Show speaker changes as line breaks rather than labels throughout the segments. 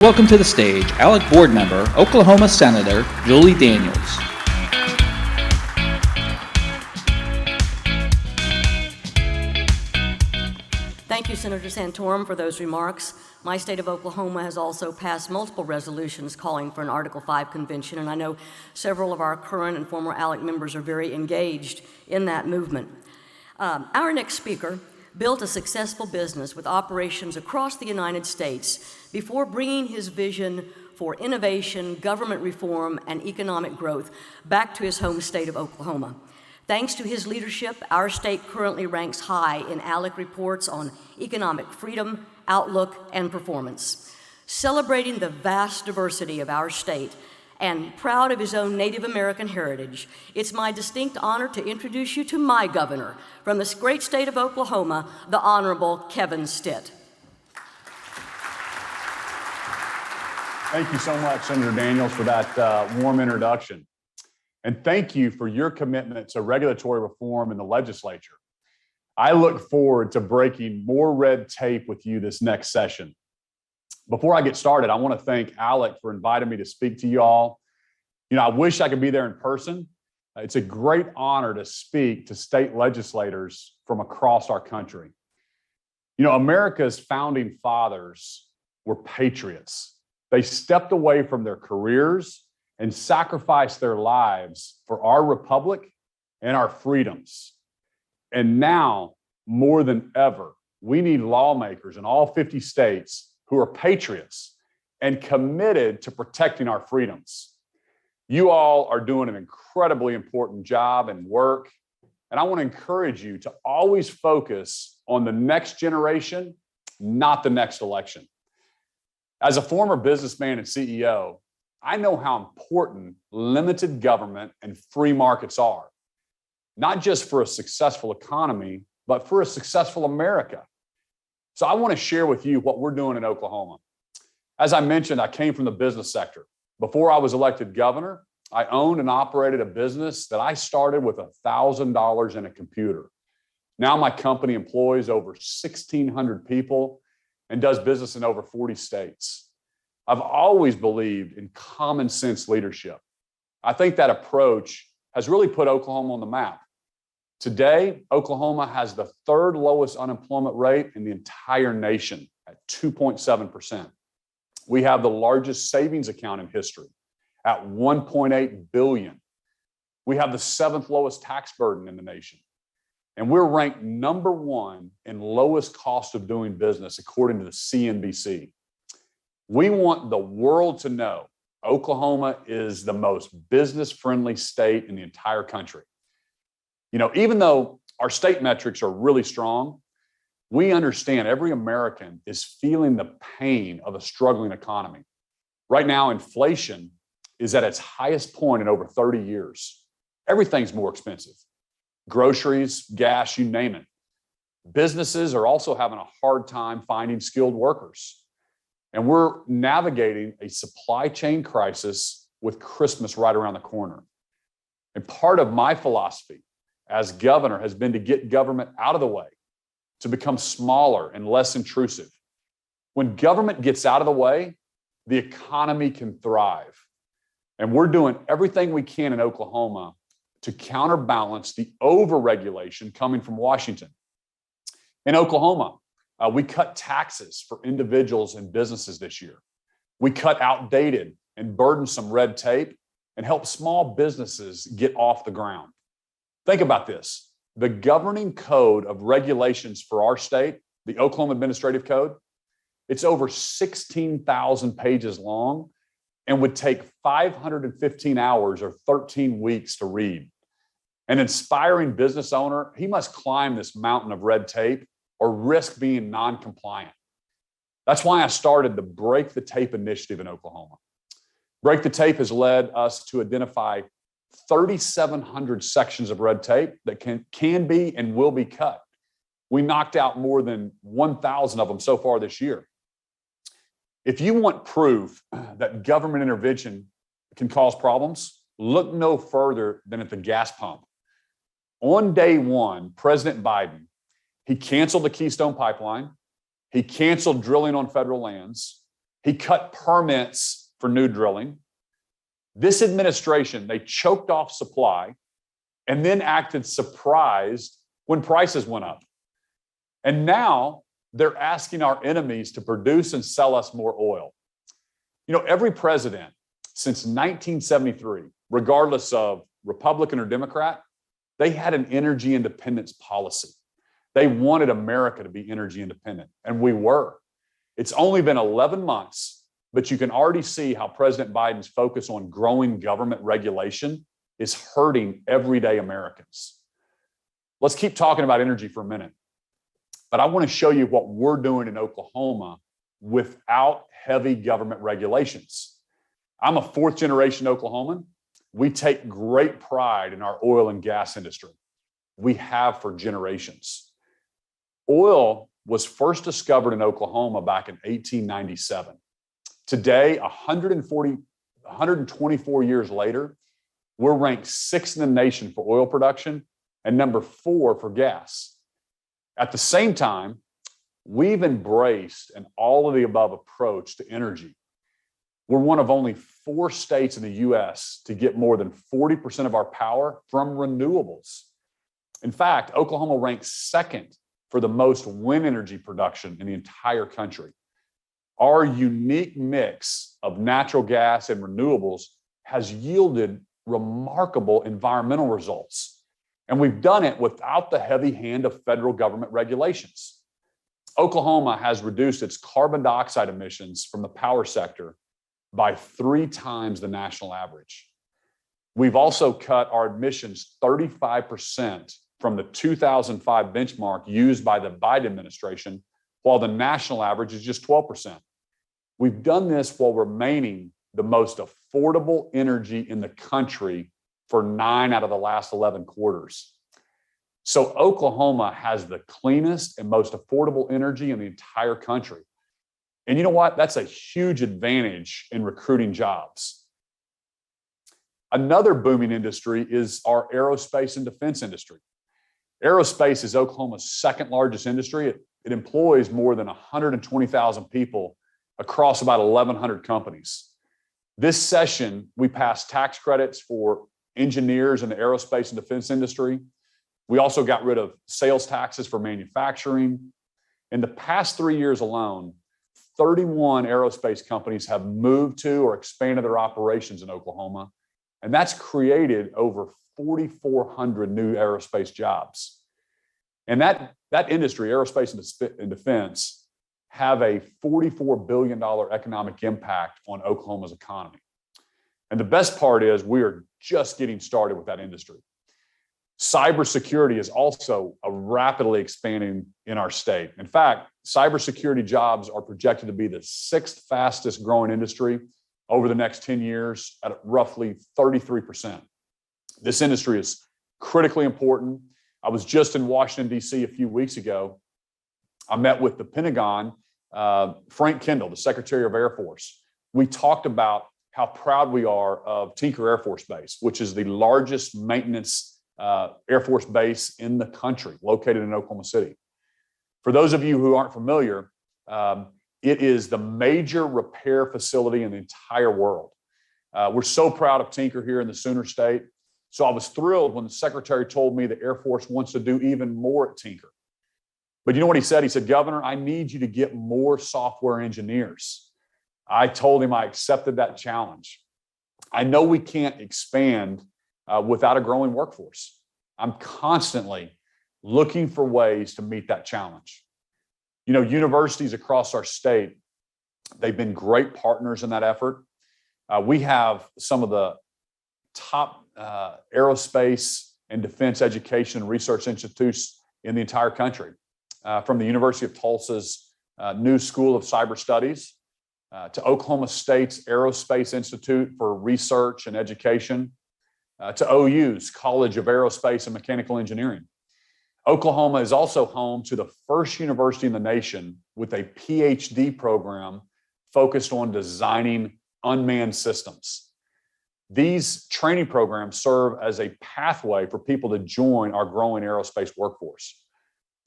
Welcome to the stage, ALEC board member, Oklahoma Senator Julie Daniels.
Thank you, Senator Santorum, for those remarks. My state of Oklahoma has also passed multiple resolutions calling for an Article 5 convention, and I know several of our current and former ALEC members are very engaged in that movement. Our next speaker built a successful business with operations across the United States before bringing his vision for innovation, government reform, and economic growth back to his home state of Oklahoma. Thanks to his leadership, our state currently ranks high in ALEC reports on economic freedom, outlook, and performance. Celebrating the vast diversity of our state and proud of his own Native American heritage, it's my distinct honor to introduce you to my governor from this great state of Oklahoma, the Honorable Kevin Stitt.
Thank you so much, Senator Daniels, for that warm introduction. And thank you for your commitment to regulatory reform in the legislature. I look forward to breaking more red tape with you this next session. Before I get started, I want to thank ALEC for inviting me to speak to you all. I wish I could be there in person. It's a great honor to speak to state legislators from across our country. America's founding fathers were patriots. They stepped away from their careers and sacrificed their lives for our republic and our freedoms. And now, more than ever, we need lawmakers in all 50 states who are patriots and committed to protecting our freedoms. You all are doing an incredibly important job and work, and I want to encourage you to always focus on the next generation, not the next election. As a former businessman and CEO, I know how important limited government and free markets are, not just for a successful economy, but for a successful America. So I want to share with you what we're doing in Oklahoma. As I mentioned, I came from the business sector. Before I was elected governor, I owned and operated a business that I started with $1,000 in a computer. Now my company employs over 1,600 people and does business in over 40 states. I've always believed in common sense leadership. I think that approach has really put Oklahoma on the map. Today, Oklahoma has the third lowest unemployment rate in the entire nation at 2.7%. We have the largest savings account in history at $1.8 billion. We have the seventh lowest tax burden in the nation. And we're ranked number one in lowest cost of doing business, according to the CNBC. We want the world to know Oklahoma is the most business-friendly state in the entire country. Even though our state metrics are really strong, we understand every American is feeling the pain of a struggling economy. Right now, inflation is at its highest point in over 30 years. Everything's more expensive. Groceries, gas, you name it. Businesses are also having a hard time finding skilled workers. And we're navigating a supply chain crisis with Christmas right around the corner. And part of my philosophy as governor has been to get government out of the way, to become smaller and less intrusive. When government gets out of the way, the economy can thrive. And we're doing everything we can in Oklahoma to counterbalance the overregulation coming from Washington. In Oklahoma, we cut taxes for individuals and businesses this year. We cut outdated and burdensome red tape and help small businesses get off the ground. Think about this. The governing code of regulations for our state, the Oklahoma Administrative Code, it's over 16,000 pages long and would take 515 hours or 13 weeks to read. An inspiring business owner, he must climb this mountain of red tape or risk being non-compliant. That's why I started the Break the Tape initiative in Oklahoma. Break the Tape has led us to identify 3,700 sections of red tape that can be and will be cut. We knocked out more than 1,000 of them so far this year. If you want proof that government intervention can cause problems, look no further than at the gas pump. On day one, President Biden, he canceled the Keystone Pipeline. He canceled drilling on federal lands. He cut permits for new drilling. This administration, they choked off supply and then acted surprised when prices went up. And now they're asking our enemies to produce and sell us more oil. You know, every president since 1973, regardless of Republican or Democrat, they had an energy independence policy. They wanted America to be energy independent, and we were. It's only been 11 months, but you can already see how President Biden's focus on growing government regulation is hurting everyday Americans. Let's keep talking about energy for a minute. But I want to show you what we're doing in Oklahoma without heavy government regulations. I'm a fourth generation Oklahoman. We take great pride in our oil and gas industry. We have for generations. Oil was first discovered in Oklahoma back in 1897. Today, 124 years later, we're ranked sixth in the nation for oil production and number 4 for gas. At the same time, we've embraced an all of the above approach to energy. We're one of only 4 states in the US to get more than 40% of our power from renewables. In fact, Oklahoma ranks second for the most wind energy production in the entire country. Our unique mix of natural gas and renewables has yielded remarkable environmental results. And we've done it without the heavy hand of federal government regulations. Oklahoma has reduced its carbon dioxide emissions from the power sector by 3 times the national average. We've also cut our emissions 35% from the 2005 benchmark used by the Biden administration, while the national average is just 12%. We've done this while remaining the most affordable energy in the country for 9 out of the last 11 quarters. So Oklahoma has the cleanest and most affordable energy in the entire country. And you know what? That's a huge advantage in recruiting jobs. Another booming industry is our aerospace and defense industry. Aerospace is Oklahoma's second largest industry. It employs more than 120,000 people across about 1,100 companies. This session, we passed tax credits for engineers in the aerospace and defense industry. We also got rid of sales taxes for manufacturing. In the past 3 years alone, 31 aerospace companies have moved to or expanded their operations in Oklahoma, and that's created over 4,400 new aerospace jobs. And that industry, aerospace and defense, have a $44 billion economic impact on Oklahoma's economy. And the best part is we are just getting started with that industry. Cybersecurity is also rapidly expanding in our state. In fact, cybersecurity jobs are projected to be the 6th fastest growing industry over the next 10 years at roughly 33%. This industry is critically important. I was just in Washington, D.C. a few weeks ago. I met with the Pentagon, Frank Kendall, the Secretary of Air Force. We talked about how proud we are of Tinker Air Force Base, which is the largest maintenance Air Force base in the country, located in Oklahoma City. For those of you who aren't familiar, it is the major repair facility in the entire world. We're so proud of Tinker here in the Sooner State. So I was thrilled when the Secretary told me the Air Force wants to do even more at Tinker. But you know what he said? He said, "Governor, I need you to get more software engineers." I told him I accepted that challenge. I know we can't expand without a growing workforce. I'm constantly looking for ways to meet that challenge. You know, universities across our state, they've been great partners in that effort. We have some of the top aerospace and defense education and research institutes in the entire country, from the University of Tulsa's new School of Cyber Studies to Oklahoma State's Aerospace Institute for Research and Education, to OU's College of Aerospace and Mechanical Engineering. Oklahoma is also home to the first university in the nation with a PhD program focused on designing unmanned systems. These training programs serve as a pathway for people to join our growing aerospace workforce.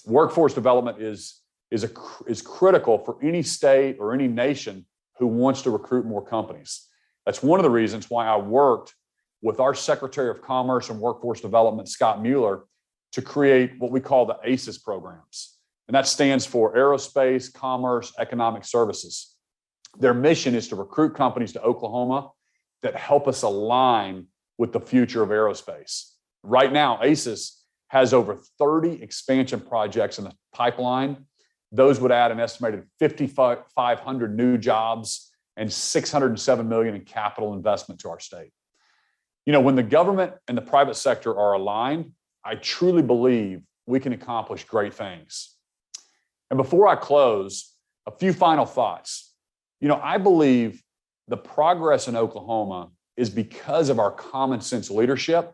Workforce development is critical for any state or any nation who wants to recruit more companies. That's one of the reasons why I worked with our Secretary of Commerce and Workforce Development, Scott Mueller, to create what we call the ACES programs. And that stands for Aerospace, Commerce, Economic Services. Their mission is to recruit companies to Oklahoma that help us align with the future of aerospace. Right now, ACES has over 30 expansion projects in the pipeline. Those would add an estimated 5,500 new jobs and $607 million in capital investment to our state. You know, when the government and the private sector are aligned, I truly believe we can accomplish great things. And before I close, a few final thoughts. You know, I believe the progress in Oklahoma is because of our common sense leadership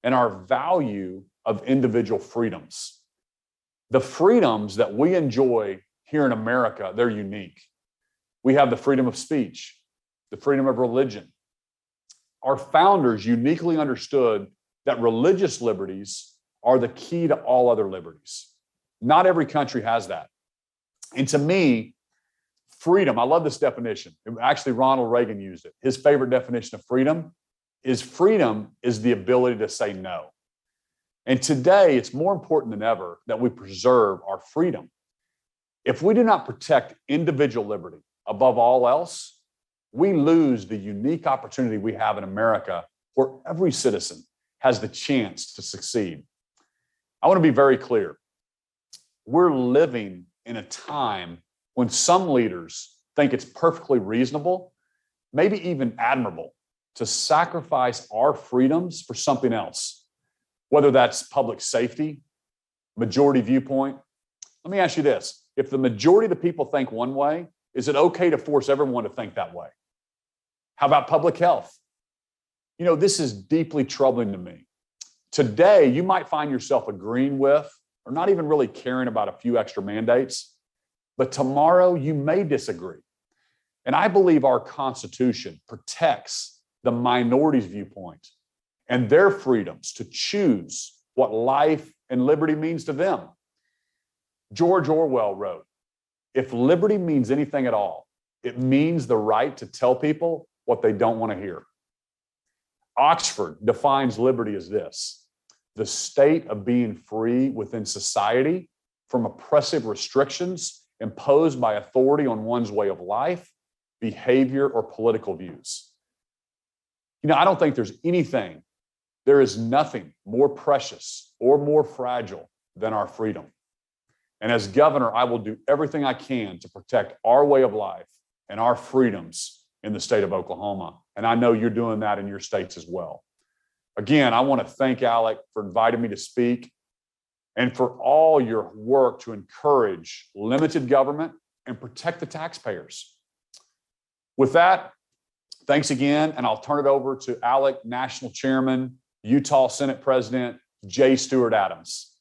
and our value of individual freedoms. The freedoms that we enjoy here in America, they're unique. We have the freedom of speech, the freedom of religion. Our founders uniquely understood that religious liberties are the key to all other liberties. Not every country has that. And to me, freedom, I love this definition. Actually, Ronald Reagan used it. His favorite definition of freedom is the ability to say no. And today, it's more important than ever that we preserve our freedom. If we do not protect individual liberty above all else, we lose the unique opportunity we have in America where every citizen has the chance to succeed. I want to be very clear. We're living in a time when some leaders think it's perfectly reasonable, maybe even admirable, to sacrifice our freedoms for something else, whether that's public safety, majority viewpoint. Let me ask you this. If the majority of the people think one way, is it okay to force everyone to think that way? How about public health? You know, this is deeply troubling to me. Today, you might find yourself agreeing with or not even really caring about a few extra mandates, but tomorrow you may disagree. And I believe our Constitution protects the minority's viewpoint and their freedoms to choose what life and liberty means to them. George Orwell wrote, "If liberty means anything at all, it means the right to tell people what they don't want to hear." Oxford defines liberty as this: the state of being free within society from oppressive restrictions imposed by authority on one's way of life, behavior, or political views. You know, I don't think there is nothing more precious or more fragile than our freedom. And as governor, I will do everything I can to protect our way of life and our freedoms in the state of Oklahoma. And I know you're doing that in your states as well. Again, I want to thank ALEC for inviting me to speak and for all your work to encourage limited government and protect the taxpayers. With that, thanks again, and I'll turn it over to ALEC National Chairman, Utah Senate President, J. Stewart Adams.